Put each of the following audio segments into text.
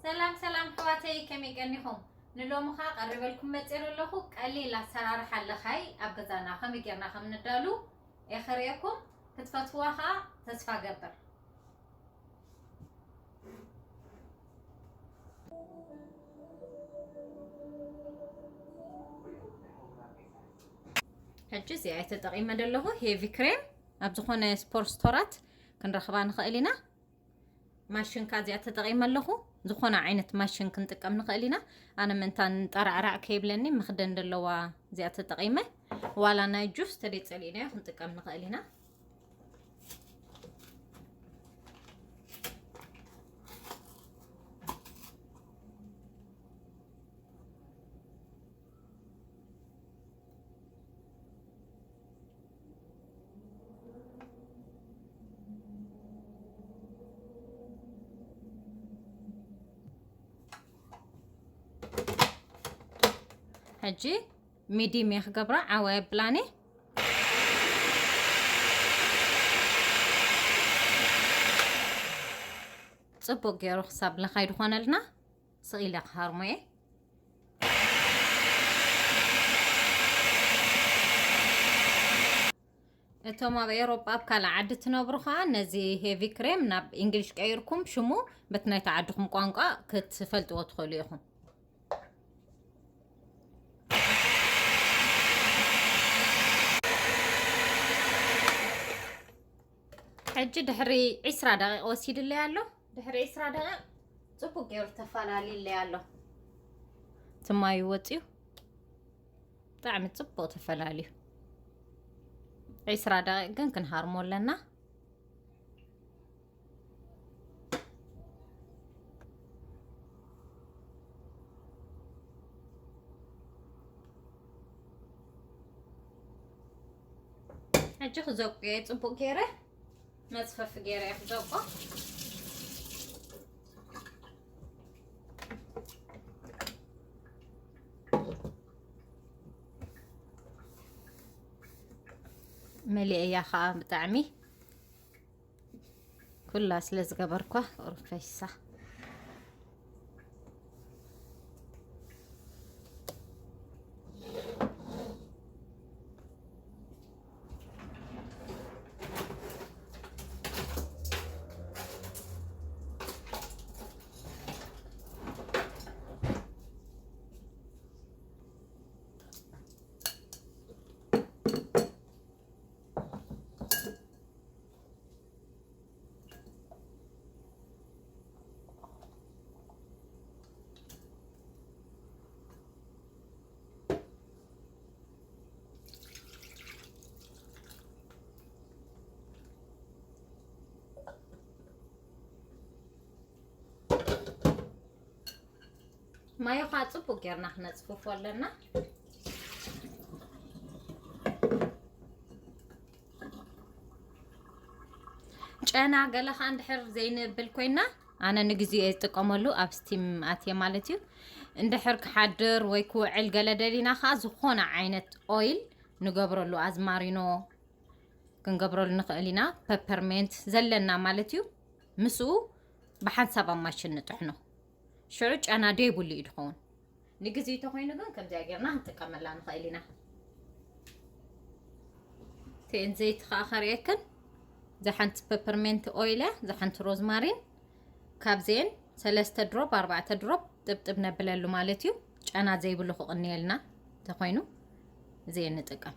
سلام سلام حواتي كمي كنيهم نلوم خا قرب لكم متصير له قليل اسرار حل خاي ابغزانا خمي كيرنا خم ندالو اخريكم تتفتوها تسفا قبر هجزي اي تطقيم دلهو هيفي كريم ابزخونه سبور ستورات كنرخبا نخيلينا ماشين كازي تطقيم لهو زخونه عينت ماشين كنطقم نخيلينا انا منتان طرعرع كيبلني مخدن دلوا زي تطقيمه ولا ناي جوس تري صلينا كنطقم نخيلينا هجي ميديم يخبره عوا بلاني صبو غيرو حساب لخير خوانلنا صغيله هارمي اتوما بايروبا بكالا عد تنبرخا نزي هيفي كريم ناب انجليش قيركم شمو بتناي تعدكم قوانقا كتفلطوا تدخلوا يخون حج دحري 10 دقيقة وسيد اللي يالو دحري 10 دقيقة صبو غير تفالالي اللي يالو تما يوطيو طعم صبو تفالالي 10 دقيقة كنهارمو لنا حج خزوقي صبو غيره مصفف غيره يخزوقو ملي يا خا بطعمي كلها سلز قبركو ورفيسه ما يخا صبو غيرنا حنا صفوف ولنا ጨና ገለኻ እንድሕር ዘይንብል ኮይና ኣነ ንግዜ እጥቀመሉ ኣብ ስቲም ኣትየ ማለት እዩ እንድሕር ክሓድር ወይ ክውዕል ገለ ደሊና ኸ ዝኾነ ዓይነት ኦይል ንገብረሉ ኣዝማሪኖ ክንገብረሉ ንኽእል ኢና ፔፐርሜንት ዘለና ማለት እዩ ምስኡ ብሓንሳብ ኣብ ማሽን ንጥሕኖ ሽዑ ጨና ደይብሉ እዩ ድኸውን ንግዜ ተኮይኑ ግን ከምዚያ ጌርና ክንጥቀመላ ንኽእል ኢና ተን ዘይት ኸ ኸርየክን زحنت بيبرمنت اويله زحنت روزمارين كابزين 3 دروب 4 دروب طبطب نبللو مالتيو ጫና ዘይብሉ خقنيلنا تخوينو زي نጥቀም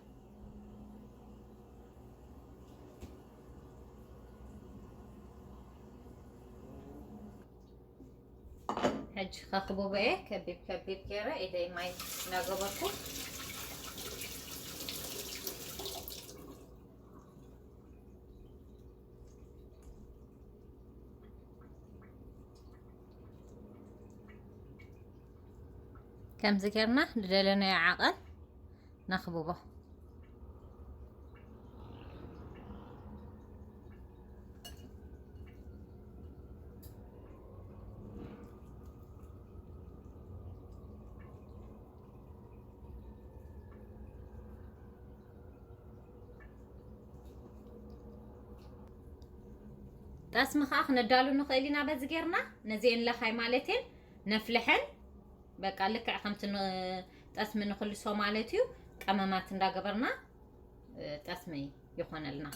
حج خخبو بيه كبيب كيرا ايدي ماي ناغبركو كم ذكرنا دلنا يا عقل نخبوبه تاسمخ اخ ندالو نخيلنا بزغيرنا نزين لخاي مالتين نفلحن بقى لك خمسة تسمي نخلي سومالتيو قمامات እንዳገበርና تسمي يخونلنا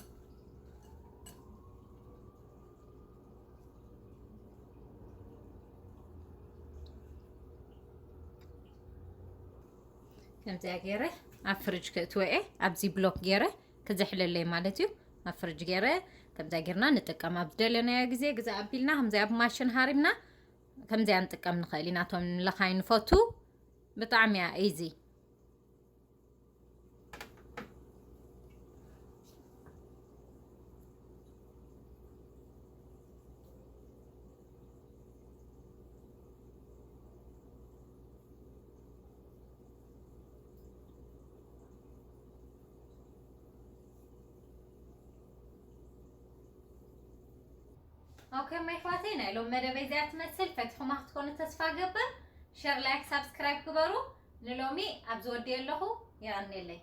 كم زاغيره افرج كتوئه ابزي بلوك غيره كزحللي مالتيو افرج غيره كم زاغيرنا نتقام ابدلنا يا غزي غزا ابيلنا هم زي اب ماشين هاريمنا كم زي نتقام نخيليناتهم لخاين فوتو بطعم يا ايزي اوكي ما يفاتينا لو مدبي زي تمثل فتحوا ما تكونوا تسفا قبل شير لايك سبسكرايب كبروا للومي ابزودي له يعني لي